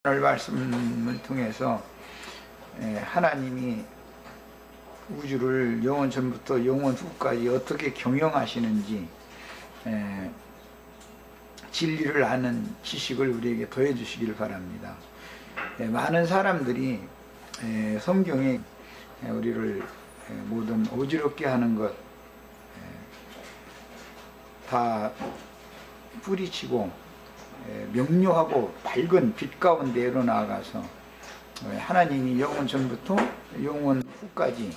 오늘 말씀을 통해서 하나님이 우주를 영원 전부터 영원 후까지 어떻게 경영하시는지 진리를 아는 지식을 우리에게 더해 주시기를 바랍니다. 많은 사람들이 성경에 우리를 모든 어지럽게 하는 것 다 뿌리치고 명료하고 밝은 빛 가운데로 나아가서 하나님이 영원 전부터 영원 후까지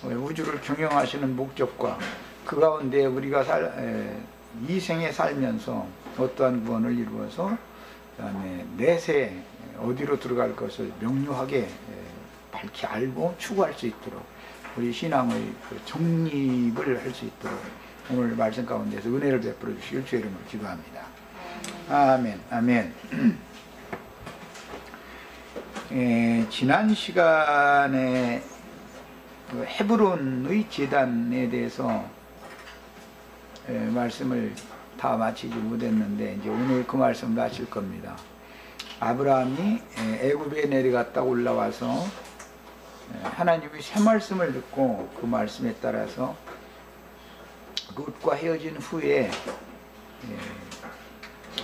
우주를 경영하시는 목적과 그 가운데 우리가 이 생에 살면서 어떠한 구원을 이루어서 그 다음에 내세 어디로 들어갈 것을 명료하게 밝히 알고 추구할 수 있도록 우리 신앙의 정립을 할 수 있도록 오늘 말씀 가운데서 은혜를 베풀어 주시길 주의 이름으로 기도합니다. 아멘, 아멘. 지난 시간에 헤브론의 제단에 대해서 말씀을 다 마치지 못했는데 이제 오늘 그 말씀 마칠 겁니다. 아브라함이 애굽에 내려갔다 올라와서 하나님의 새 말씀을 듣고 그 말씀에 따라서 롯과 헤어진 후에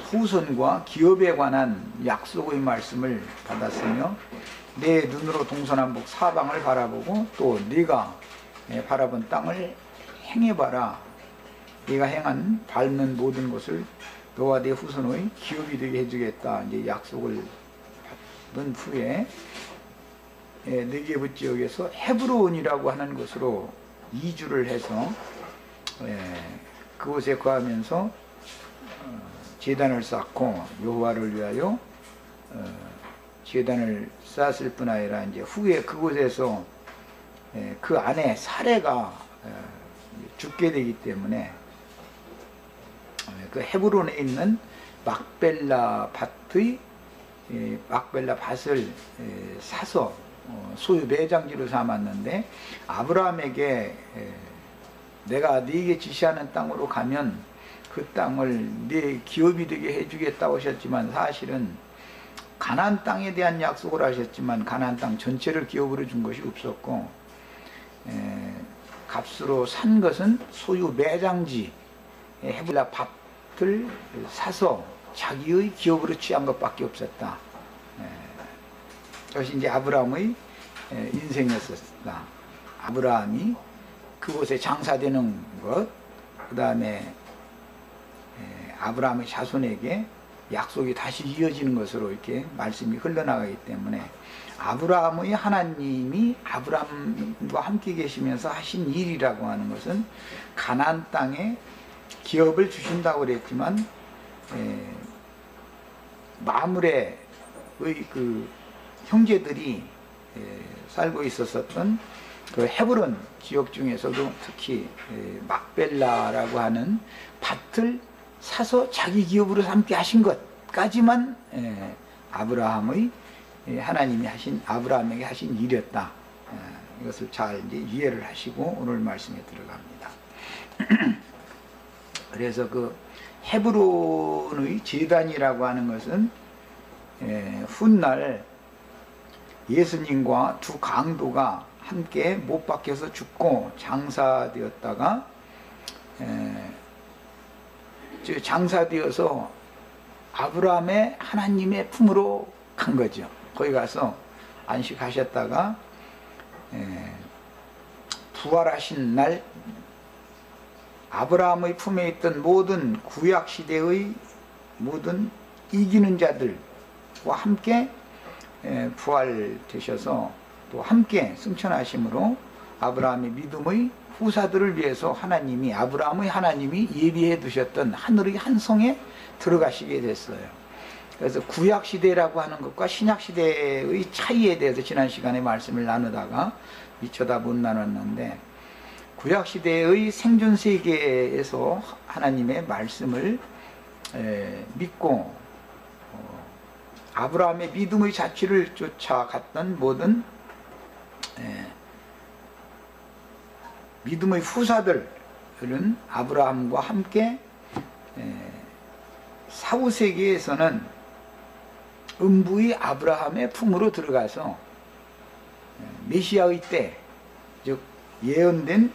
후손과 기업에 관한 약속의 말씀을 받았으며 내 눈으로 동서남북 사방을 바라보고 또 네가 바라본 땅을 행해봐라. 네가 행한 밟는 모든 것을 너와 네 후손의 기업이 되게 해주겠다. 이제 약속을 받은 후에 네게부 지역에서 헤브론이라고 하는 곳으로 이주를 해서 그곳에 거하면서 제단을 쌓고 여호와를 위하여 제단을 쌓았을 뿐 아니라 이제 후에 그곳에서 그 안에 사례가 죽게 되기 때문에 그 헤브론에 있는 막벨라 밭을 사서 소유 매장지로 삼았는데 아브라함에게 내가 네게 지시하는 땅으로 가면 그 땅을 네 기업이 되게 해주겠다고 하셨지만 사실은 가나안 땅에 대한 약속을 하셨지만 가나안 땅 전체를 기업으로 준 것이 없었고 값으로 산 것은 소유 매장지 헤브라 밭을 사서 자기의 기업으로 취한 것밖에 없었다. 그것이 이제 아브라함의 인생이었었다. 아브라함이 그곳에 장사되는 것, 그 다음에 아브라함의 자손에게 약속이 다시 이어지는 것으로 이렇게 말씀이 흘러나가기 때문에 아브라함의 하나님이 아브라함과 함께 계시면서 하신 일이라고 하는 것은 가나안 땅에 기업을 주신다고 그랬지만 마므레의 그 형제들이 살고 있었던 그 헤브론 지역 중에서도 특히 막벨라라고 하는 밭을 사서 자기 기업으로 삼게 하신 것까지만 아브라함의 하나님이 하신 아브라함에게 하신 일이었다. 이것을 잘 이제 이해를 하시고 오늘 말씀에 들어갑니다. 그래서 그 헤브론의 제단이라고 하는 것은 훗날 예수님과 두 강도가 함께 못 박혀서 죽고 장사되었다가 장사되어서 아브라함의 하나님의 품으로 간 거죠. 거기 가서 안식하셨다가 부활하신 날 아브라함의 품에 있던 모든 구약시대의 모든 이기는 자들과 함께 부활되셔서 또 함께 승천하심으로 아브라함의 믿음의 후사들을 위해서 하나님이 아브라함의 하나님이 예비해 두셨던 하늘의 한 성에 들어가시게 됐어요. 그래서 구약시대라고 하는 것과 신약시대의 차이에 대해서 지난 시간에 말씀을 나누다가 미처 못 나눴는데 구약시대의 생존세계에서 하나님의 말씀을 믿고 아브라함의 믿음의 자취를 쫓아갔던 모든 믿음의 후사들은 아브라함과 함께 사후세계에서는 음부의 아브라함의 품으로 들어가서 메시아의 때, 즉 예언된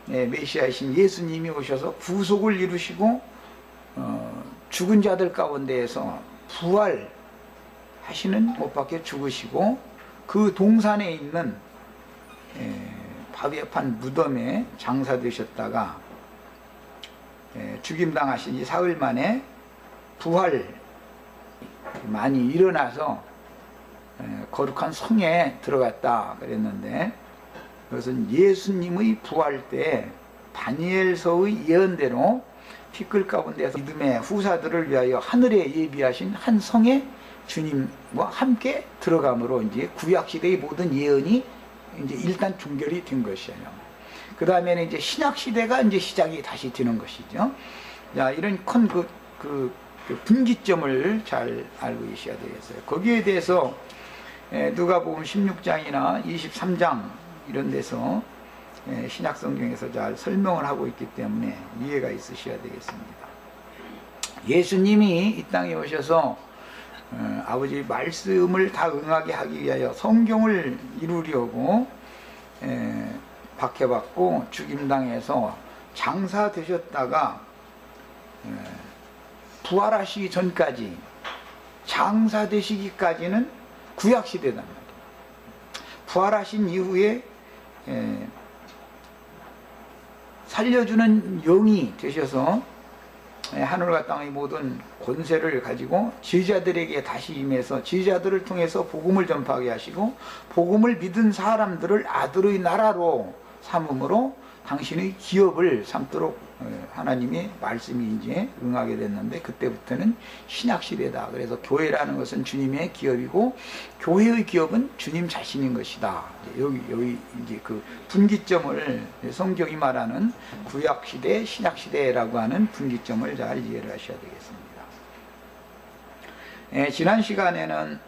메시아이신 예수님이 오셔서 구속을 이루시고 죽은 자들 가운데에서 부활하시는 못 박혀 죽으시고 그 동산에 있는 바위판 무덤에 장사되셨다가 죽임당하신 지 사흘 만에 부활 많이 일어나서 거룩한 성에 들어갔다 그랬는데, 그것은 예수님의 부활 때 다니엘서의 예언대로 티끌 가운데서 믿음의 후사들을 위하여 하늘에 예비하신 한 성에 주님과 함께 들어감으로 이제 구약시대의 모든 예언이 이제 일단 종결이 된 것이에요. 그 다음에는 이제 신약시대가 이제 시작이 다시 되는 것이죠. 자, 이런 큰 그 분기점을 잘 알고 계셔야 되겠어요. 거기에 대해서 누가복음 16장이나 23장 이런 데서 신약성경에서 잘 설명을 하고 있기 때문에 이해가 있으셔야 되겠습니다. 예수님이 이 땅에 오셔서 아버지 말씀을 다 응하게 하기 위하여 성경을 이루려고 박해받고 죽임당해서 장사되셨다가 부활하시기 전까지 장사되시기까지는 구약시대단 말이에요. 부활하신 이후에 살려주는 영이 되셔서 하늘과 땅의 모든 권세를 가지고 제자들에게 다시 임해서 제자들을 통해서 복음을 전파하게 하시고 복음을 믿은 사람들을 아들의 나라로 삼음으로 당신의 기업을 삼도록 하나님의 말씀이 이제 응하게 됐는데, 그때부터는 신약시대다. 그래서 교회라는 것은 주님의 기업이고 교회의 기업은 주님 자신인 것이다. 여기 이제 그 분기점을 성경이 말하는 구약시대, 신약시대라고 하는 분기점을 잘 이해를 하셔야 되겠습니다. 지난 시간에는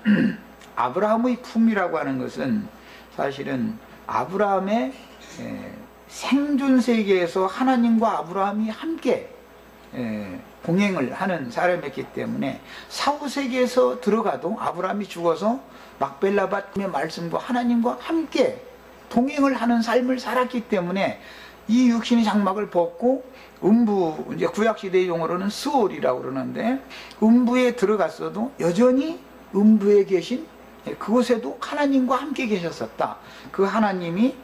아브라함의 품이라고 하는 것은 사실은 아브라함의 생존 세계에서 하나님과 아브라함이 함께 동행을 하는 사람이었기 때문에 사후 세계에서 들어가도 아브라함이 죽어서 막벨라밭의 말씀과 하나님과 함께 동행을 하는 삶을 살았기 때문에 이 육신의 장막을 벗고 음부, 이제 구약시대의 용어로는 스올이라고 그러는데, 음부에 들어갔어도 여전히 음부에 계신 그곳에도 하나님과 함께 계셨었다. 그 하나님이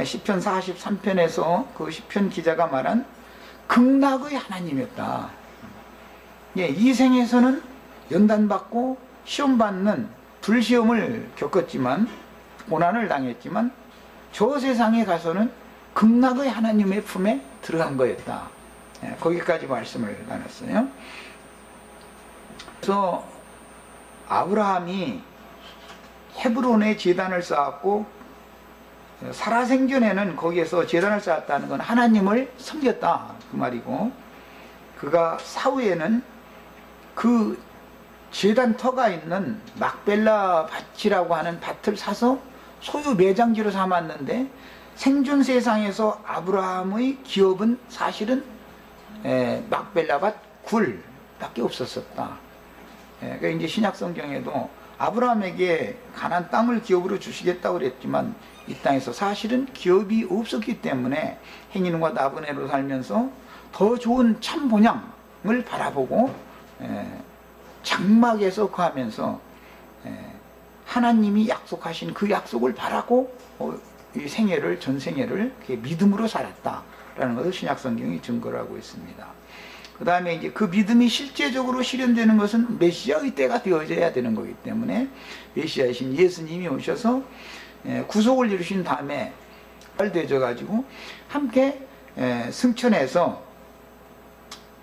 시편 43편에서 그 시편 기자가 말한 극락의 하나님이었다. 이 생에서는 연단받고 시험받는 불시험을 겪었지만, 고난을 당했지만 저 세상에 가서는 극락의 하나님의 품에 들어간 거였다. 거기까지 말씀을 나눴어요. 그래서 아브라함이 헤브론에 제단을 쌓았고 살아생전에는 거기에서 제단을 쌓았다는 건 하나님을 섬겼다 그 말이고, 그가 사후에는 그 제단터가 있는 막벨라 밭이라고 하는 밭을 사서 소유 매장지로 삼았는데, 생존 세상에서 아브라함의 기업은 사실은 막벨라밭 굴밖에 없었었다. 그러니까 이제 신약 성경에도 아브라함에게 가나안 땅을 기업으로 주시겠다고 그랬지만 이 땅에서 사실은 기업이 없었기 때문에 행인과 나그네로 살면서 더 좋은 참 본향을 바라보고 장막에서 거하면서 하나님이 약속하신 그 약속을 바라고 이 생애를, 전 생애를 믿음으로 살았다라는 것을 신약 성경이 증거를 하고 있습니다. 그 다음에 이제 그 믿음이 실제적으로 실현되는 것은 메시아의 때가 되어져야 되는 거기 때문에 메시아이신 예수님이 오셔서 구속을 이루신 다음에 되져 가지고 함께 승천해서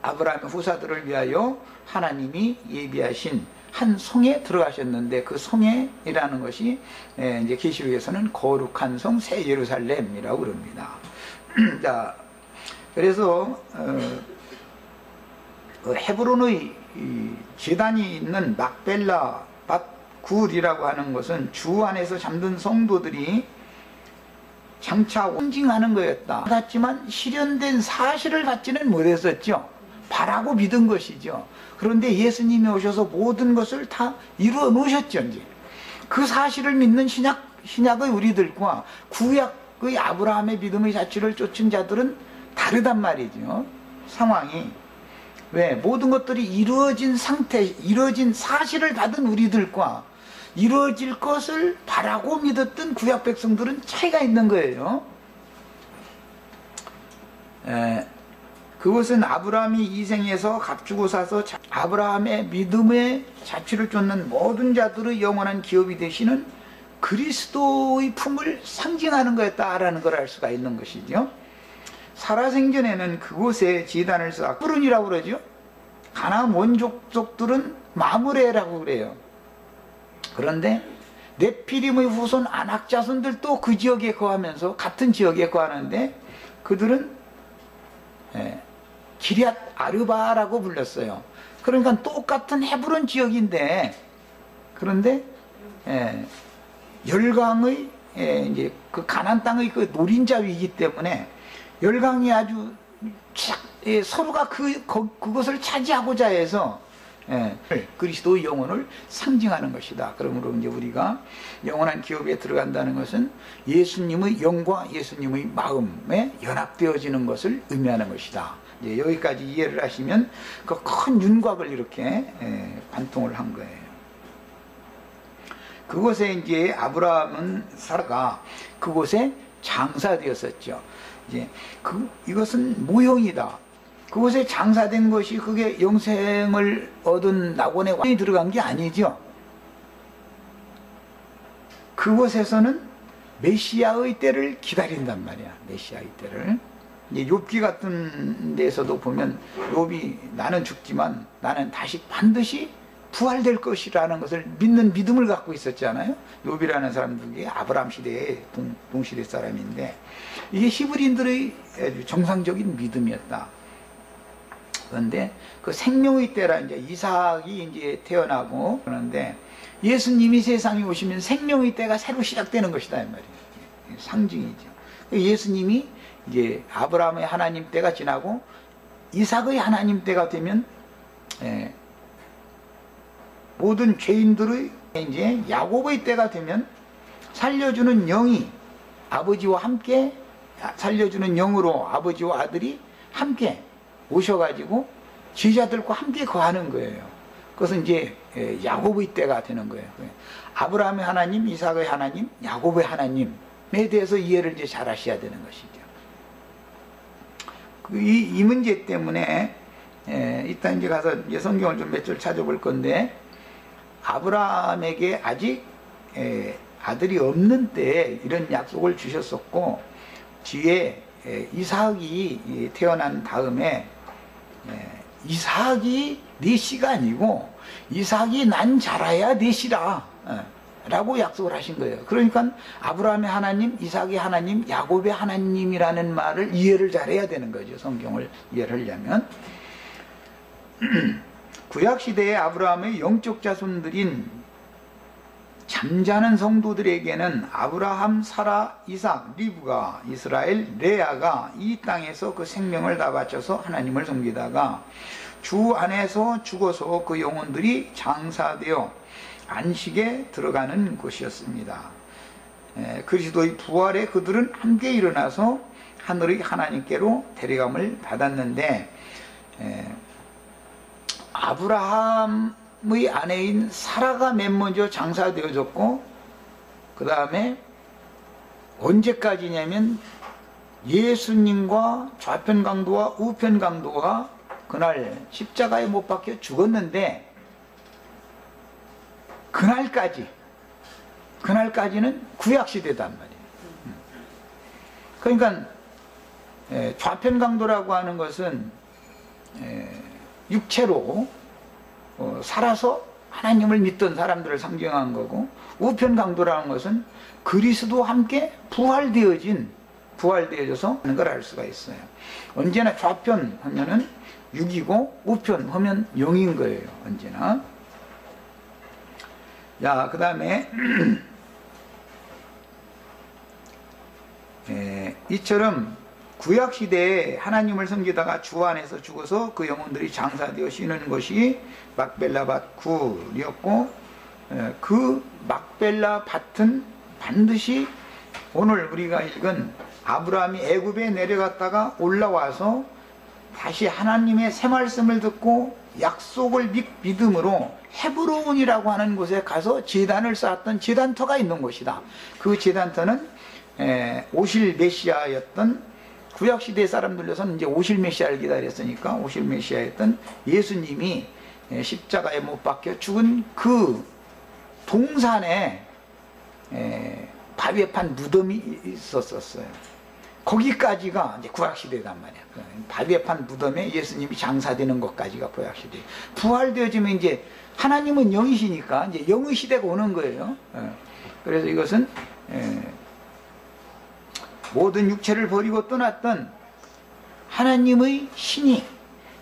아브라함의 후사들을 위하여 하나님이 예비하신 한 성에 들어가셨는데, 그 성에라는 것이 이제 계시록에서는 거룩한 성 새 예루살렘이라고 그럽니다. 자, 그래서 헤브론의 제단이 있는 막벨라 밭 굴이라고 하는 것은 주 안에서 잠든 성도들이 장차 상징하는 거였다. 받았지만 실현된 사실을 받지는 못했었죠. 바라고 믿은 것이죠. 그런데 예수님이 오셔서 모든 것을 다 이루어 놓으셨죠. 이제 그 사실을 믿는 신약의 우리들과 구약의 아브라함의 믿음의 자취를 쫓은 자들은 다르단 말이죠. 상황이. 왜? 모든 것들이 이루어진 상태, 이루어진 사실을 받은 우리들과 이루어질 것을 바라고 믿었던 구약 백성들은 차이가 있는 거예요. 그것은 아브라함이 이생에서 값주고 사서 아브라함의 믿음의 자취를 쫓는 모든 자들의 영원한 기업이 되시는 그리스도의 품을 상징하는 거였다라는 걸 알 수가 있는 것이죠. 살아생전에는 그곳에 지단을 쌓고 푸른이라고 그러죠. 가나안 원족족들은 마므레라고 그래요. 그런데 네피림의 후손 아낙 자손들도 그 지역에 거하면서 같은 지역에 거하는데 그들은 기럇 아르바라고 불렸어요. 그러니까 똑같은 헤브론 지역인데 그런데 열강의 이제 그 가나안 땅의 그 노린자 위이기 때문에 열강이 아주 서로가 그것을 차지하고자 해서 그리스도의 영혼을 상징하는 것이다. 그러므로 이제 우리가 영원한 기업에 들어간다는 것은 예수님의 영과 예수님의 마음에 연합되어지는 것을 의미하는 것이다. 이제 여기까지 이해를 하시면 그 큰 윤곽을 이렇게 관통을 한 거예요. 그곳에 이제 아브라함은 사라가 그곳에 장사되었었죠. 이제 이것은 모형이다. 그곳에 장사된 것이 그게 영생을 얻은 낙원에 완전히 들어간 게 아니죠. 그곳에서는 메시아의 때를 기다린단 말이야. 메시아의 때를. 이제 욥기 같은 데에서도 보면 욥이 나는 죽지만 나는 다시 반드시 부활될 것이라는 것을 믿는 믿음을 갖고 있었잖아요. 욥이라는 사람들이 아브라함 시대의 동시대 사람인데 이게 히브리인들의 아주 정상적인 믿음이었다. 그런데 그 생명의 때라 이제 이삭이 이제 태어나고 그러는데 예수님이 세상에 오시면 생명의 때가 새로 시작되는 것이다 이 말이에요. 상징이죠. 예수님이 이제 아브라함의 하나님 때가 지나고 이삭의 하나님 때가 되면 모든 죄인들의 이제 야곱의 때가 되면 살려주는 영이 아버지와 함께 살려주는 영으로 아버지와 아들이 함께 오셔가지고 제자들과 함께 거하는 거예요. 그것은 이제 야곱의 때가 되는 거예요. 아브라함의 하나님, 이삭의 하나님, 야곱의 하나님에 대해서 이해를 이제 잘 하셔야 되는 것이죠. 이 문제 때문에 일단 이제 가서 이제 성경을 좀 몇 줄 찾아볼 건데 아브라함에게 아직 아들이 없는 때에 이런 약속을 주셨었고 뒤에 이삭이 태어난 다음에 이삭이 네 씨가 아니고 이삭이 난 자라야 네 씨라 라고 약속을 하신 거예요. 그러니까 아브라함의 하나님, 이삭의 하나님, 야곱의 하나님이라는 말을 이해를 잘해야 되는 거죠. 성경을 이해를 하려면 구약시대의 아브라함의 영적 자손들인 잠자는 성도들에게는 아브라함, 사라, 이삭, 리브가, 이스라엘, 레아가 이 땅에서 그 생명을 다 바쳐서 하나님을 섬기다가 주 안에서 죽어서 그 영혼들이 장사되어 안식에 들어가는 곳이었습니다. 그리스도의 부활에 그들은 함께 일어나서 하늘의 하나님께로 데려감을 받았는데 아브라함의 아내인 사라가 맨 먼저 장사되어졌고 그 다음에 언제까지냐면 예수님과 좌편 강도와 우편 강도가 그날 십자가에 못 박혀 죽었는데 그날까지는 구약시대단 말이에요. 그러니까 좌편 강도라고 하는 것은 육체로 살아서 하나님을 믿던 사람들을 상징한 거고 우편 강도라는 것은 그리스도와 함께 부활되어져서 하는 걸 알 수가 있어요. 언제나 좌편 하면은 6이고 우편 하면 0인 거예요. 언제나. 자, 그 다음에 이처럼 구약 시대에 하나님을 섬기다가 주 안에서 죽어서 그 영혼들이 장사되어 쉬는 것이 막벨라 밭굴이었고, 그 막벨라 밭은 반드시 오늘 우리가 읽은 아브라함이 애굽에 내려갔다가 올라와서 다시 하나님의 새 말씀을 듣고 약속을 믿음으로 헤브론이라고 하는 곳에 가서 제단을 쌓았던 제단터가 있는 곳이다. 그 제단터는 오실 메시아였던, 구약시대 사람들로서는 이제 오실 메시아를 기다렸으니까 오실 메시아였던 예수님이 십자가에 못 박혀 죽은 그 동산에 바위에 판 무덤이 있었어요. 거기까지가 이제 구약시대단 말이야. 바위에 판 무덤에 예수님이 장사되는 것까지가 구약시대. 부활되어지면 이제 하나님은 영이시니까 이제 영의 시대가 오는 거예요. 그래서 이것은 모든 육체를 버리고 떠났던 하나님의 신이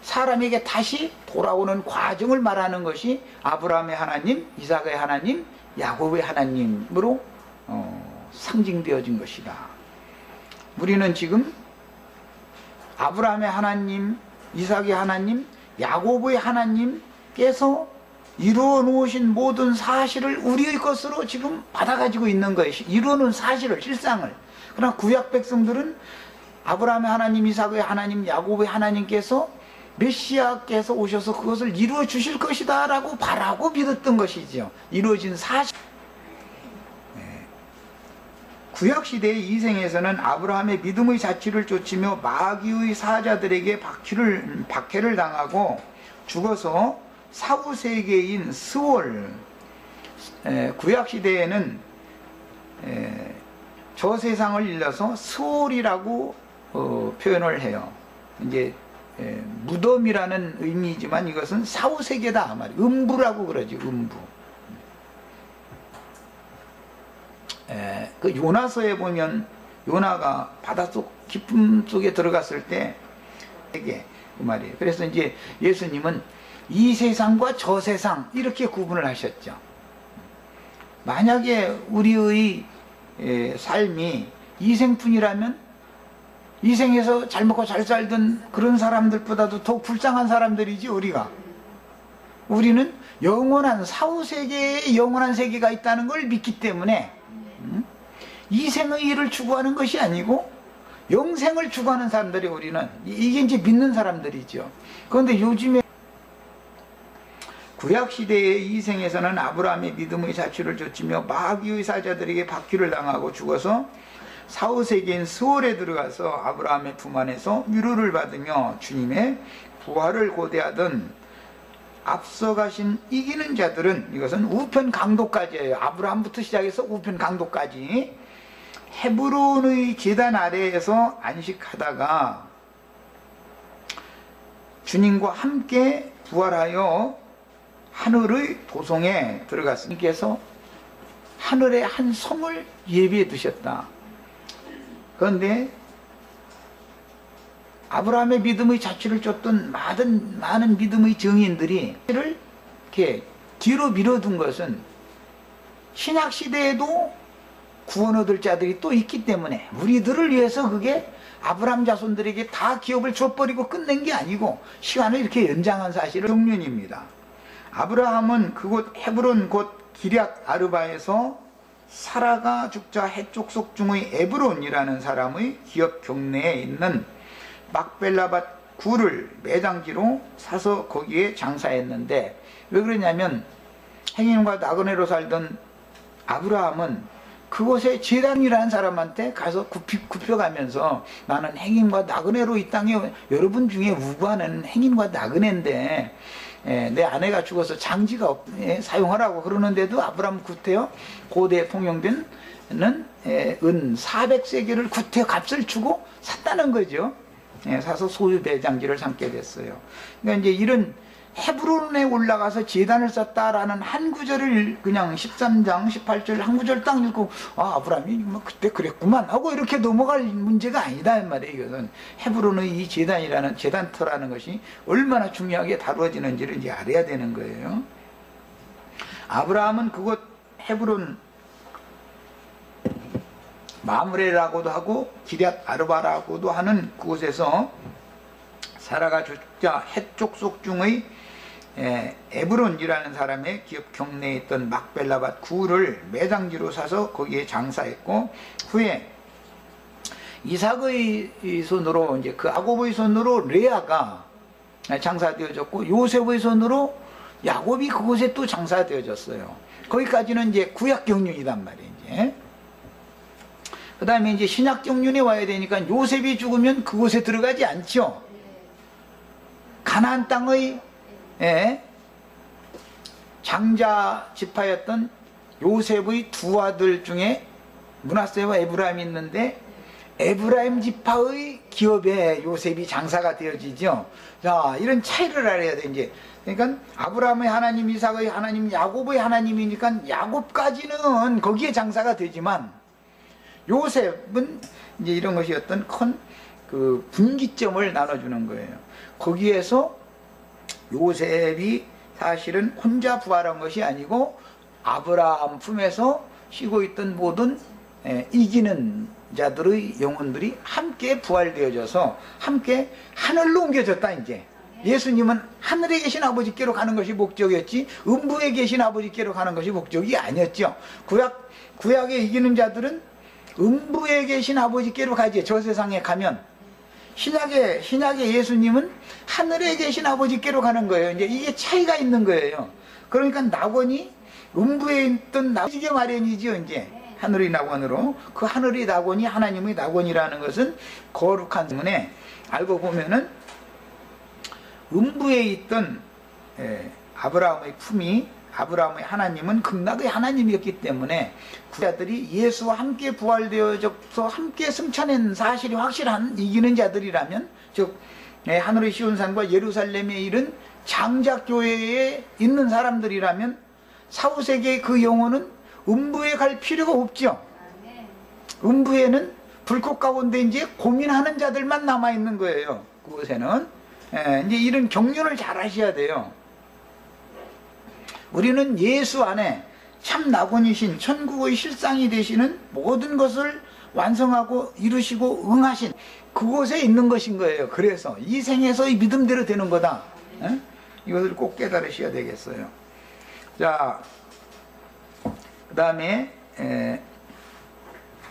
사람에게 다시 돌아오는 과정을 말하는 것이 아브라함의 하나님, 이삭의 하나님, 야곱의 하나님으로 상징되어진 것이다. 우리는 지금 아브라함의 하나님, 이삭의 하나님, 야곱의 하나님께서 이루어 놓으신 모든 사실을 우리의 것으로 지금 받아가지고 있는 거예요. 이루어 놓은 사실을, 실상을. 그러나 구약 백성들은 아브라함의 하나님, 이삭의 하나님, 야곱의 하나님께서 메시아께서 오셔서 그것을 이루어 주실 것이다 라고 바라고 믿었던 것이죠. 이루어진 사실. 구약시대의 이생에서는 아브라함의 믿음의 자취를 쫓으며 마귀의 사자들에게 박해를 당하고 죽어서 사후세계인 스월, 구약시대에는 저 세상을 일러서 스월이라고 표현을 해요. 이제 무덤이라는 의미이지만 이것은 사후세계다 말이에요. 음부라고 그러지, 음부. 그 요나서에 보면 요나가 바닷속 깊음 속에 들어갔을 때 세계 그 말이에요. 그래서 이제 예수님은 이 세상과 저 세상 이렇게 구분을 하셨죠. 만약에 우리의 삶이 이생뿐이라면 이생에서 잘 먹고 잘 살던 그런 사람들보다도 더 불쌍한 사람들이지 우리가. 우리는 영원한 사후세계에 영원한 세계가 있다는 걸 믿기 때문에 이생의 일을 추구하는 것이 아니고 영생을 추구하는 사람들이 우리는 이게 이제 믿는 사람들이죠. 그런데 요즘에 구약시대의 이생에서는 아브라함의 믿음의 자취를 좇으며 마귀의 사자들에게 박해를 당하고 죽어서 사후세계인 스월에 들어가서 아브라함의 품 안에서 위로를 받으며 주님의 부활을 고대하던 앞서가신 이기는 자들은, 이것은 우편 강도까지예요. 아브라함부터 시작해서 우편 강도까지 헤브론의 제단 아래에서 안식하다가 주님과 함께 부활하여 하늘의 도성에 들어갔으니 께서 하늘의 한 성을 예비해 두셨다. 그런데 아브라함의 믿음의 자취를 쫓던 많은 믿음의 정인들이 이렇게 뒤로 밀어둔 것은 신약시대에도 구원 얻을 자들이 또 있기 때문에 우리들을 위해서 그게 아브라함 자손들에게 다 기업을 줘버리고 끝낸 게 아니고 시간을 이렇게 연장한 사실을 경륜입니다. 아브라함은 그곳 헤브론 곧 기럇 아르바에서 사라가 죽자 해족속 중의 에브론이라는 사람의 기업 경내에 있는 막벨라밭 굴을 매장지로 사서 거기에 장사했는데, 왜 그러냐면 행인과 나그네로 살던 아브라함은 그곳에 제단이라는 사람한테 가서 굽혀가면서 나는 행인과 나그네로 이 땅에 여러분 중에 우구하는 행인과 나그네인데 내 아내가 죽어서 장지가 사용하라고 그러는데도 아브라함 구태여 고대 통용된 은 400세겔을 구태여 값을 주고 샀다는 거죠. 사서 소유 배장지를 삼게 됐어요. 그러니까 이제 이런 헤브론에 올라가서 제단을 쌓았다라는 한 구절을 그냥 13장 18절 한 구절 딱 읽고 아브라함이 뭐 그때 그랬구만 하고 이렇게 넘어갈 문제가 아니다 이 말이에요. 이것은 헤브론의 이 제단이라는 제단터라는 것이 얼마나 중요하게 다루어지는지를 이제 알아야 되는 거예요. 아브라함은 그곳 헤브론 마므레라고도 하고 기럇 아르바라고도 하는 그곳에서 사라가 죽자 해쪽 중의 에브론이라는 사람의 기업 경내에 있던 막벨라밭 구를 매장지로 사서 거기에 장사했고, 후에 이삭의 손으로 이제 그 야곱의 손으로 레아가 장사되어졌고, 요셉의 손으로 야곱이 그곳에 또 장사되어졌어요. 거기까지는 이제 구약 경륜이단 말이에요. 이제 그 다음에 이제 신약 경륜에 와야 되니까 요셉이 죽으면 그곳에 들어가지 않죠. 가나안 땅의 장자 지파였던 요셉의 두 아들 중에 므낫세와 에브라임이 있는데, 에브라임 지파의 기업에 요셉이 장사가 되어지죠. 자, 이런 차이를 알아야 돼. 이제 그러니까 아브라함의 하나님, 이삭의 하나님, 야곱의 하나님이니까 야곱까지는 거기에 장사가 되지만, 요셉은 이제 이런 것이 어떤 큰 그 분기점을 나눠주는 거예요. 거기에서 요셉이 사실은 혼자 부활한 것이 아니고 아브라함 품에서 쉬고 있던 모든 이기는 자들의 영혼들이 함께 부활되어져서 함께 하늘로 옮겨졌다. 이제 예수님은 하늘에 계신 아버지께로 가는 것이 목적이었지 음부에 계신 아버지께로 가는 것이 목적이 아니었죠. 구약에 이기는 자들은 음부에 계신 아버지께로 가지. 저 세상에 가면 신약의 예수님은 하늘에 계신 아버지께로 가는 거예요. 이제 이게 차이가 있는 거예요. 그러니까 낙원이 음부에 있던 낙원이 마련이죠. 이제 하늘의 낙원으로, 그 하늘의 낙원이 하나님의 낙원이라는 것은 거룩한 때문에 알고 보면은 음부에 있던 아브라함의 품이, 아브라함의 하나님은 극락의 하나님이었기 때문에 구자들이 예수와 함께 부활되어져서 함께 승천한 사실이 확실한 이기는 자들이라면, 즉 하늘의 시온산과 예루살렘에 이른 장작교회에 있는 사람들이라면 사후세계의 그 영혼은 음부에 갈 필요가 없죠. 음부에는 불꽃 가운데 이제 고민하는 자들만 남아있는 거예요. 그곳에는. 이제 이런 경륜을 잘 하셔야 돼요. 우리는 예수 안에 참 낙원이신 천국의 실상이 되시는 모든 것을 완성하고 이루시고 응하신 그곳에 있는 것인 거예요. 그래서 이 생에서의 믿음대로 되는 거다. 이것을 꼭 깨달으셔야 되겠어요. 자, 그 다음에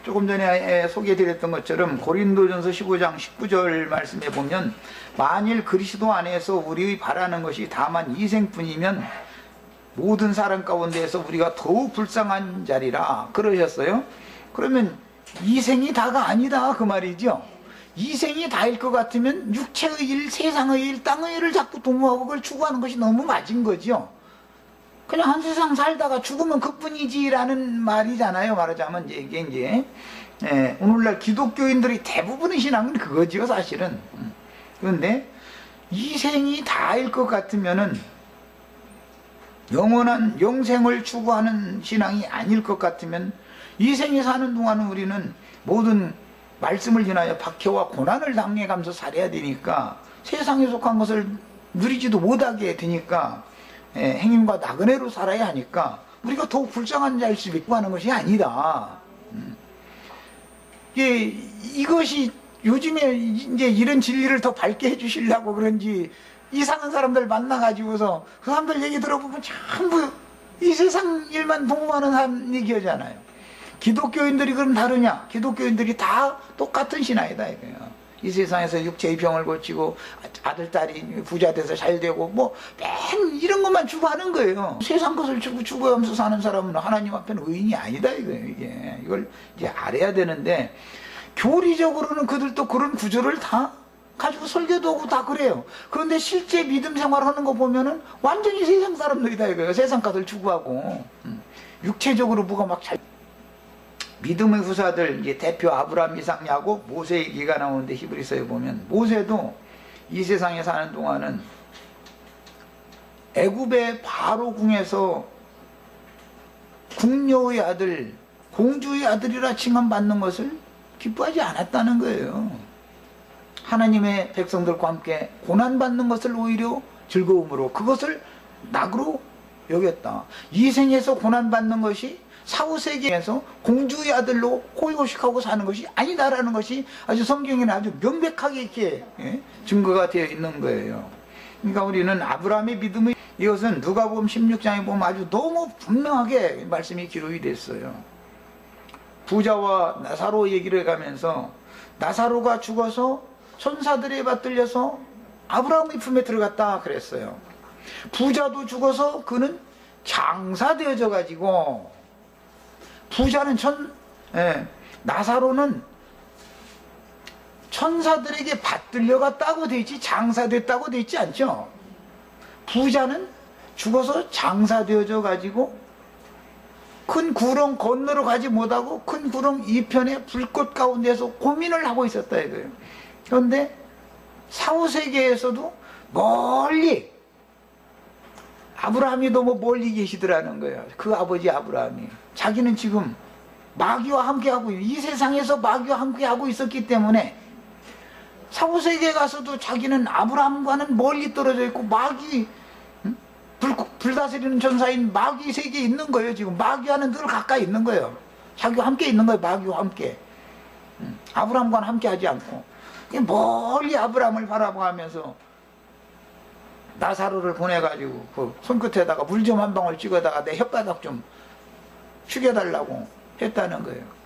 조금 전에 소개해드렸던 것처럼 고린도전서 15장 19절 말씀에 보면, 만일 그리스도 안에서 우리의 바라는 것이 다만 이생뿐이면 모든 사람 가운데에서 우리가 더욱 불쌍한 자리라 그러셨어요. 그러면 이생이 다가 아니다 그 말이죠. 이생이 다일 것 같으면 육체의 일, 세상의 일, 땅의 일을 자꾸 도모하고 그걸 추구하는 것이 너무 맞은 거죠. 그냥 한 세상 살다가 죽으면 그뿐이지라는 말이잖아요. 말하자면 이게 이제 오늘날 기독교인들이 대부분의 신앙은 그거지요, 사실은. 그런데 이생이 다일 것 같으면은 영원한 영생을 추구하는 신앙이 아닐 것 같으면, 이 생에 사는 동안은 우리는 모든 말씀을 인하여 박해와 고난을 당해가면서 살아야 되니까, 세상에 속한 것을 누리지도 못하게 되니까 행님과 나그네로 살아야 하니까 우리가 더욱 불쌍한 자일 수 있고 하는 것이 아니다. 이것이 요즘에 이제 이런 진리를 더 밝게 해주시려고 그런지 이상한 사람들 만나가지고서 그 사람들 얘기 들어보면 전부 이 세상 일만 도모하는 사람 얘기하잖아요. 기독교인들이 그럼 다르냐? 기독교인들이 다 똑같은 신앙이다 이거예요. 이 세상에서 육체의 병을 고치고 아들 딸이 부자 돼서 잘 되고 뭐 맨 이런 것만 추구하는 거예요. 세상 것을 추구하면서 사는 사람은 하나님 앞에는 의인이 아니다 이거예요. 이걸 이제 알아야 되는데, 교리적으로는 그들도 그런 구조를 다 가지고 설교도 하고 다 그래요. 그런데 실제 믿음 생활하는 거 보면은 완전히 세상 사람들이다 이거예요. 세상 것을 추구하고 육체적으로 뭐가 막 잘. 믿음의 후사들 이제 대표 아브라함, 이삭, 야곱, 모세 얘기가 나오는데 히브리서에 보면 모세도 이 세상에 사는 동안은 애굽의 바로 궁에서 궁녀의 아들, 공주의 아들이라 칭함받는 것을 기뻐하지 않았다는 거예요. 하나님의 백성들과 함께 고난받는 것을 오히려 즐거움으로, 그것을 낙으로 여겼다. 이 생에서 고난받는 것이 사후세계에서 공주의 아들로 호의호식하고 사는 것이 아니다라는 것이 아주 성경에는 아주 명백하게 이렇게 증거가 되어 있는 거예요. 그러니까 우리는 아브라함의 믿음의 이것은 누가복음 16장에 보면 아주 너무 분명하게 말씀이 기록이 됐어요. 부자와 나사로 얘기를 해가면서 나사로가 죽어서 천사들에 받들려서 아브라함의 품에 들어갔다 그랬어요. 부자도 죽어서 그는 장사되어져 가지고, 부자는 나사로는 천사들에게 받들려 갔다고 돼 있지 장사됐다고 돼 있지 않죠. 부자는 죽어서 장사되어져 가지고 큰 구렁 건너러 가지 못하고 큰 구렁 이편에 불꽃 가운데서 고민을 하고 있었다 이거예요. 그런데 사후세계에서도 멀리 아브라함이 너무 멀리 계시더라는 거예요. 그 아버지 아브라함이 자기는 지금 마귀와 함께하고 이 세상에서 마귀와 함께하고 있었기 때문에 사후세계에 가서도 자기는 아브라함과는 멀리 떨어져 있고 마귀 불다스리는 전사인 마귀 세계에 있는 거예요. 지금 마귀와는 늘 가까이 있는 거예요. 자기와 함께 있는 거예요. 마귀와 함께. 아브라함과는 함께 하지 않고 멀리 아브라함을 바라보면서 나사로를 보내가지고 그 손끝에다가 물 좀 한 방울 찍어다가 내 혓바닥 좀 죽여달라고 했다는 거예요.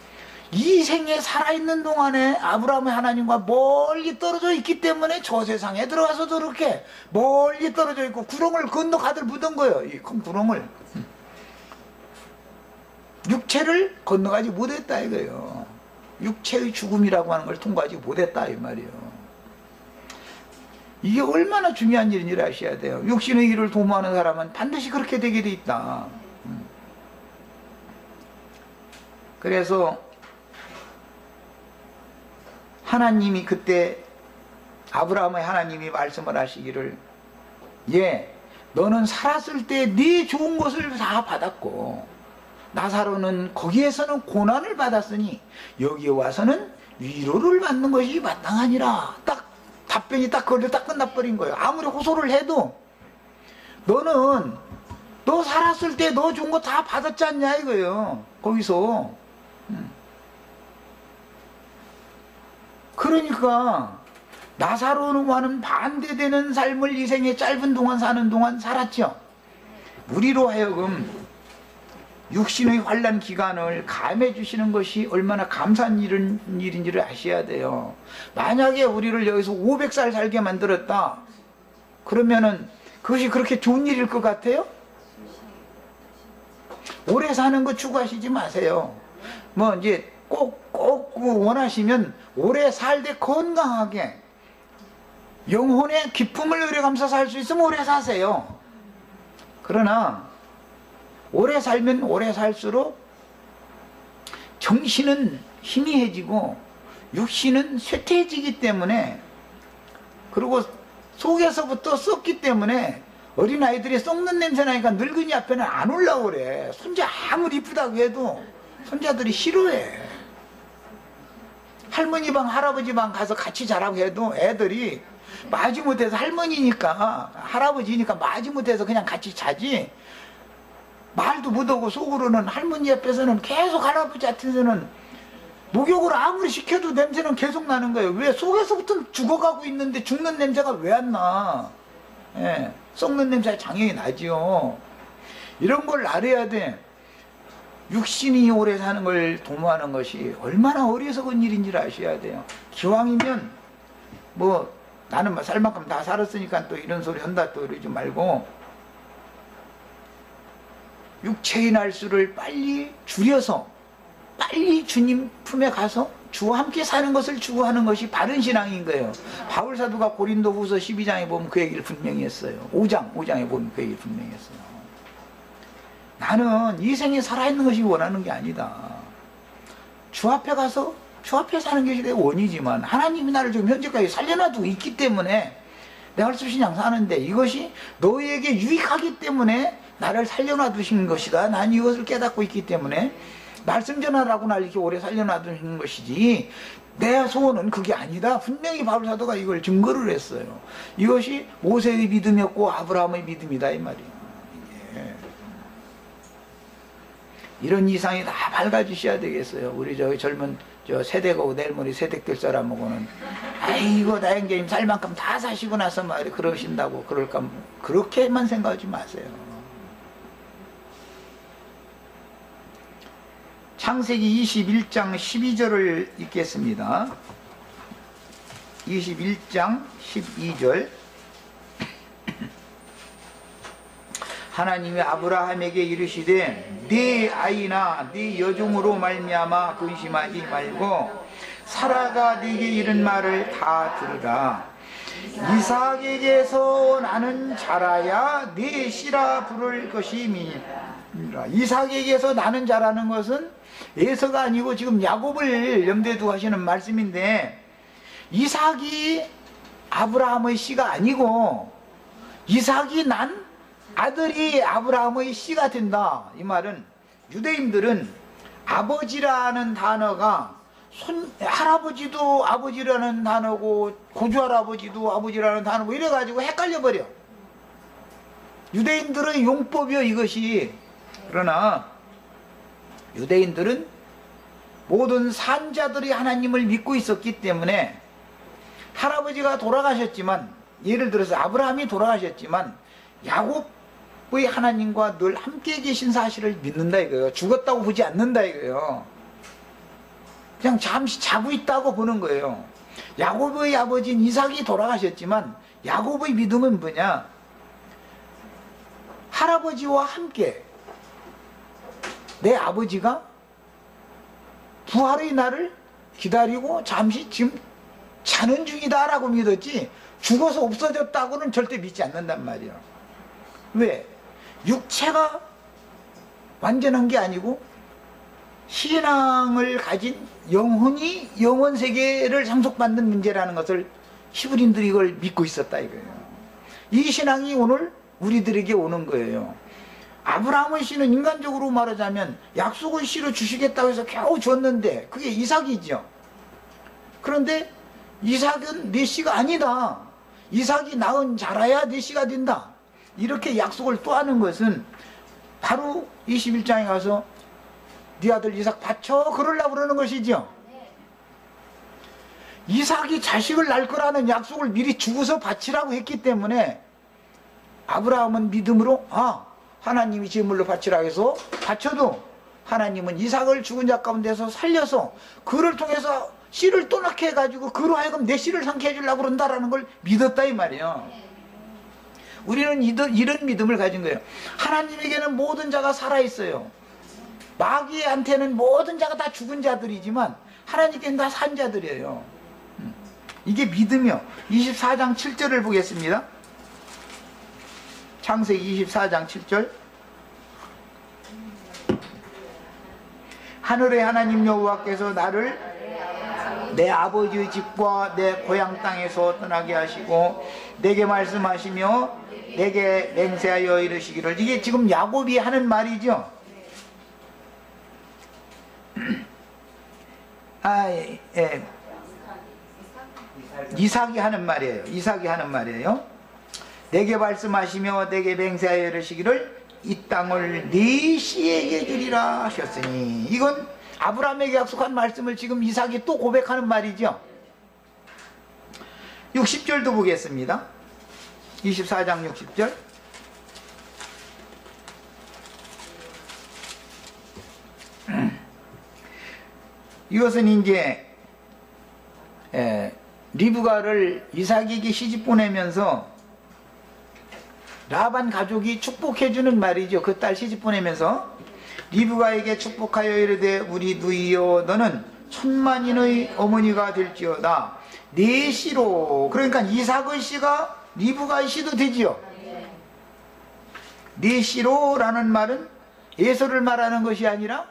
이 생에 살아있는 동안에 아브라함의 하나님과 멀리 떨어져 있기 때문에 저 세상에 들어가서도 그렇게 멀리 떨어져 있고 구렁을 건너 가들 묻은 거예요. 이 큰 구렁을. 육체를 건너가지 못했다 이거예요. 육체의 죽음이라고 하는 걸 통과하지 못했다 이 말이에요. 이게 얼마나 중요한 일인지 아셔야 돼요. 육신의 길을 도모하는 사람은 반드시 그렇게 되게 돼 있다. 그래서 하나님이 그때 아브라함의 하나님이 말씀을 하시기를, 너는 살았을 때 네 좋은 것을 다 받았고 나사로는 거기에서는 고난을 받았으니 여기에 와서는 위로를 받는 것이 마땅하니라. 딱 답변이 딱 그걸로 딱 끝나버린 거예요. 아무리 호소를 해도 너는 너 살았을 때 너 좋은 거 다 받았지 않냐 이거예요. 거기서. 그러니까 나사로와는 반대되는 삶을 이 생에 짧은 동안 사는 동안 살았죠. 우리로 하여금 육신의 환난 기간을 감해 주시는 것이 얼마나 감사한 일인지를 아셔야 돼요. 만약에 우리를 여기서 500살 살게 만들었다 그러면은 그것이 그렇게 좋은 일일 것 같아요? 오래 사는 거 추구하시지 마세요. 뭐 이제 꼭 원하시면 오래 살되 건강하게 영혼의 기쁨을 누려가면서 살 수 있으면 오래 사세요. 그러나 오래 살면 오래 살수록 정신은 희미해지고 육신은 쇠퇴해지기 때문에, 그리고 속에서부터 썩기 때문에 어린아이들이 썩는 냄새 나니까 늙은이 앞에는 안 올라오고 그래. 손자 아무리 이쁘다고 해도 손자들이 싫어해. 할머니 방 할아버지 방 가서 같이 자라고 해도 애들이 마지못해서 할머니니까 할아버지니까 마지못해서 그냥 같이 자지, 말도 못하고 속으로는 할머니 옆에서는 계속 할아버지 같은데는 목욕을 아무리 시켜도 냄새는 계속 나는 거예요. 왜? 속에서부터 죽어가고 있는데 죽는 냄새가 왜 안 나? 썩는 냄새가 당연히 나지요. 이런 걸 알아야 돼. 육신이 오래 사는 걸 도모하는 것이 얼마나 어리석은 일인지를 아셔야 돼요. 기왕이면 뭐 나는 살 만큼 다 살았으니까 또 이런 소리 한다 또 이러지 말고 육체의 날수를 빨리 줄여서 빨리 주님 품에 가서 주와 함께 사는 것을 추구하는 것이 바른 신앙인 거예요. 바울 사도가 고린도후서 12장에 보면 그 얘기를 분명히 했어요. 5장에 보면 그 얘기를 분명히 했어요. 나는 이 생에 살아있는 것이 원하는 게 아니다. 주 앞에 가서 주 앞에 사는 것이 내 원이지만 하나님이 나를 지금 현재까지 살려놔두고 있기 때문에 내가 할 수 없이 그냥 사는데, 이것이 너희에게 유익하기 때문에 나를 살려놔두신 것이다. 난 이것을 깨닫고 있기 때문에 말씀 전하라고 날 이렇게 오래 살려놔두신 것이지 내 소원은 그게 아니다. 분명히 바울 사도가 이걸 증거를 했어요. 이것이 모세의 믿음이었고 아브라함의 믿음이다 이 말이에요. 이런 이상이 다 밝아주셔야 되겠어요. 우리 저 젊은 저 세대고 내일 모레 세대 될 사람하고는 아이고 다행님 살 만큼 다 사시고 나서 막 그러신다고 그럴까 그렇게만 생각하지 마세요. 창세기 21장 12절을 읽겠습니다. 21장 12절 하나님이 아브라함에게 이르시되 네 아이나 네 여종으로 말미암아 근심하지 말고 사라가 네게 이른 말을 다 들으라. 이삭에게서 나는 자라야 네 씨라 부를 것임이니라. 이삭에게서 나는 자라는 것은 에서가 아니고 지금 야곱을 염두에 두고 하시는 말씀인데, 이삭이 아브라함의 씨가 아니고 이삭이 난 아들이 아브라함의 씨가 된다. 이 말은 유대인들은 아버지라는 단어가 할아버지도 아버지라는 단어고 고조할아버지도 아버지라는 단어고 이래가지고 헷갈려버려. 유대인들의 용법이요 이것이. 그러나 유대인들은 모든 산자들이 하나님을 믿고 있었기 때문에 할아버지가 돌아가셨지만, 예를 들어서 아브라함이 돌아가셨지만 야곱의 하나님과 늘 함께 계신 사실을 믿는다 이거예요. 죽었다고 보지 않는다 이거예요. 그냥 잠시 자고 있다고 보는 거예요. 야곱의 아버지인 이삭이 돌아가셨지만 야곱의 믿음은 뭐냐? 할아버지와 함께 내 아버지가 부활의 날을 기다리고 잠시 지금 자는 중이다 라고 믿었지, 죽어서 없어졌다고는 절대 믿지 않는단 말이에요. 왜? 육체가 완전한 게 아니고 신앙을 가진 영혼이 영원 세계를 상속받는 문제라는 것을 히브리인들이 이걸 믿고 있었다 이거예요. 이 신앙이 오늘 우리들에게 오는 거예요. 아브라함의 씨는 인간적으로 말하자면 약속의 씨로 주시겠다고 해서 겨우 줬는데 그게 이삭이죠. 그런데 이삭은 내 씨가 아니다. 이삭이 낳은 자라야 내 씨가 된다. 이렇게 약속을 또 하는 것은 바로 21장에 가서 네 아들 이삭 바쳐 그러려고 그러는 것이죠. 이삭이 자식을 낳을 거라는 약속을 미리 주고서 바치라고 했기 때문에 아브라함은 믿음으로 하나님이 제물로 바치라고 해서 바쳐도 하나님은 이삭을 죽은 자 가운데서 살려서 그를 통해서 씨를 또 낳게 해가지고 그로 하여금 내 씨를 상케 해주려고 그런다라는 걸 믿었다 이 말이에요. 우리는 이런 믿음을 가진 거예요. 하나님에게는 모든 자가 살아있어요. 마귀한테는 모든 자가 다 죽은 자들이지만 하나님께는 다 산 자들이에요. 이게 믿음이요. 24장 7절을 보겠습니다. 창세기 24장 7절. 하늘의 하나님 여호와께서 나를 내 아버지의 집과 내 고향 땅에서 떠나게 하시고 내게 말씀하시며 내게 맹세하여 이르시기를. 이게 지금 야곱이 하는 말이죠. 이삭이 하는 말이에요. 이삭이 하는 말이에요. 내게 말씀하시며 내게 맹세하여 이르시기를 이 땅을 네 씨에게 주리라 하셨으니. 이건 아브라함에게 약속한 말씀을 지금 이삭이 또 고백하는 말이죠. 60절도 보겠습니다. 24장 60절. 이것은 이제 리브가를 이삭에게 시집 보내면서 라반 가족이 축복해주는 말이죠. 그 딸 시집 보내면서 리브가에게 축복하여 이르되 우리 누이여 너는 천만인의 어머니가 될지어다 네 씨로. 그러니까 이삭의 씨가 리브가의 씨도 되지요. 네 씨로 라는 말은 에서를 말하는 것이 아니라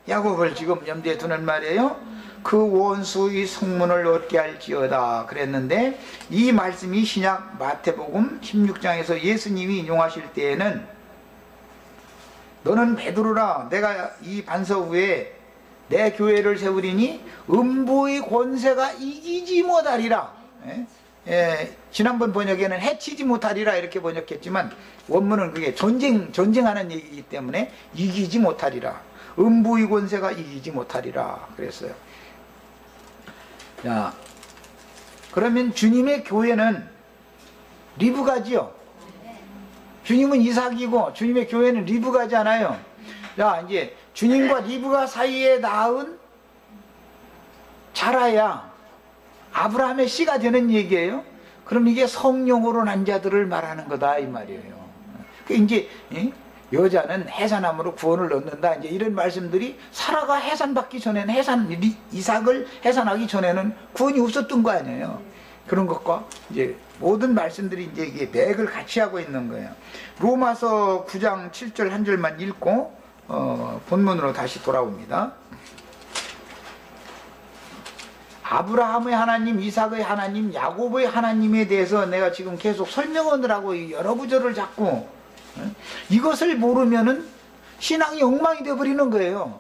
야곱을 지금 염두에 두는 말이에요. 그 원수의 성문을 얻게 할지어다 그랬는데, 이 말씀이 신약 마태복음 16장에서 예수님이 인용하실 때에는 너는 베드로라 내가 이 반석 위에 내 교회를 세우리니 음부의 권세가 이기지 못하리라. 지난번 번역에는 해치지 못하리라 이렇게 번역했지만 원문은 그게 전쟁하는 얘기이기 때문에 이기지 못하리라. 음부의 권세가 이기지 못하리라 그랬어요. 자, 그러면 주님의 교회는 리브가지요. 주님은 이삭이고 주님의 교회는 리브가잖아요. 자, 이제 주님과 리브가 사이에 낳은 자라야 아브라함의 씨가 되는 얘기예요. 그럼 이게 성령으로 난 자들을 말하는 거다 이 말이에요. 그 이제 여자는 해산함으로 구원을 얻는다 이제 이런 말씀들이 사라가 해산받기 전에는 이삭을 해산하기 전에는 구원이 없었던 거 아니에요. 그런 것과 이제 모든 말씀들이 이제 이게 맥을 같이 하고 있는 거예요. 로마서 9장 7절 한 절만 읽고 본문으로 다시 돌아옵니다. 아브라함의 하나님, 이삭의 하나님, 야곱의 하나님에 대해서 내가 지금 계속 설명을 하고 여러 구절을 자꾸 이것을 모르면은 신앙이 엉망이 되어버리는 거예요.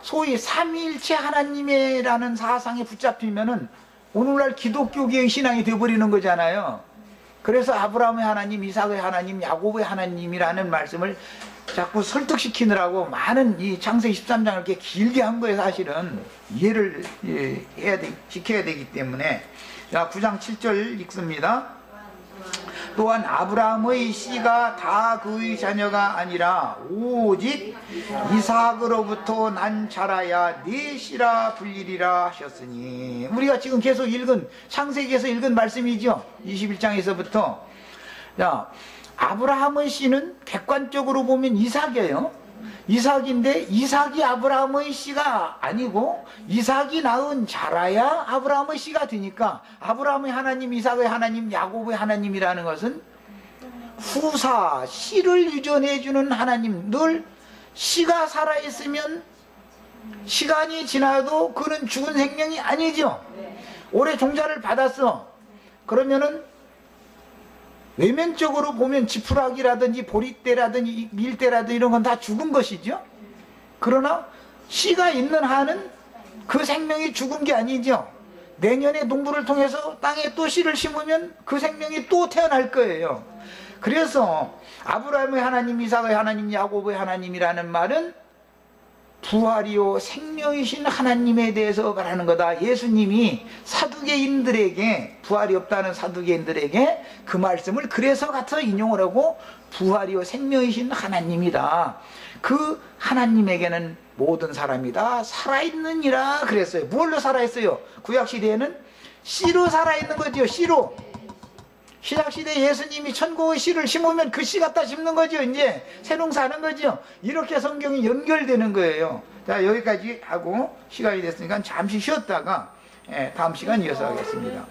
소위 삼위일체 하나님이라는 사상에 붙잡히면은 오늘날 기독교계의 신앙이 되어버리는 거잖아요. 그래서 아브라함의 하나님, 이삭의 하나님, 야곱의 하나님이라는 말씀을 자꾸 설득시키느라고 많은 이 창세기 13장을 이렇게 길게 한 거예요. 사실은 이해를 시켜야 되기 때문에. 자, 9장 7절 읽습니다. 또한 아브라함의 씨가 다 그의 자녀가 아니라 오직 이삭으로부터 난 자라야 네 씨라 불리리라 하셨으니. 우리가 지금 계속 읽은 창세기에서 읽은 말씀이죠. 21장에서부터. 자, 아브라함의 씨는 객관적으로 보면 이삭이에요. 이삭인데 이삭이 아브라함의 씨가 아니고 이삭이 낳은 자라야 아브라함의 씨가 되니까 아브라함의 하나님, 이삭의 하나님, 야곱의 하나님이라는 것은 후사, 씨를 유전해 주는 하나님. 늘 씨가 살아있으면 시간이 지나도 그는 죽은 생명이 아니죠. 올해 종자를 받았어. 그러면은 외면적으로 보면 지푸라기라든지 보리떼라든지 밀대라든지 이런 건 다 죽은 것이죠. 그러나 씨가 있는 한은 그 생명이 죽은 게 아니죠. 내년에 농부를 통해서 땅에 또 씨를 심으면 그 생명이 또 태어날 거예요. 그래서 아브라함의 하나님, 이삭의 하나님, 야곱의 하나님이라는 말은 부활이요 생명이신 하나님에 대해서 말하는 거다. 예수님이 사두개인들에게, 부활이 없다는 사두개인들에게 그 말씀을 그래서 가서 인용을 하고 부활이요 생명이신 하나님이다. 그 하나님에게는 모든 사람이 다 살아있느니라 그랬어요. 뭘로 살아있어요? 구약시대에는 씨로 살아있는 거죠. 씨로. 신약시대 예수님이 천국의 씨를 심으면 그 씨 갖다 심는 거죠. 이제 새농사하는 거죠. 이렇게 성경이 연결되는 거예요. 자, 여기까지 하고 시간이 됐으니까 잠시 쉬었다가 다음 시간 이어서 하겠습니다.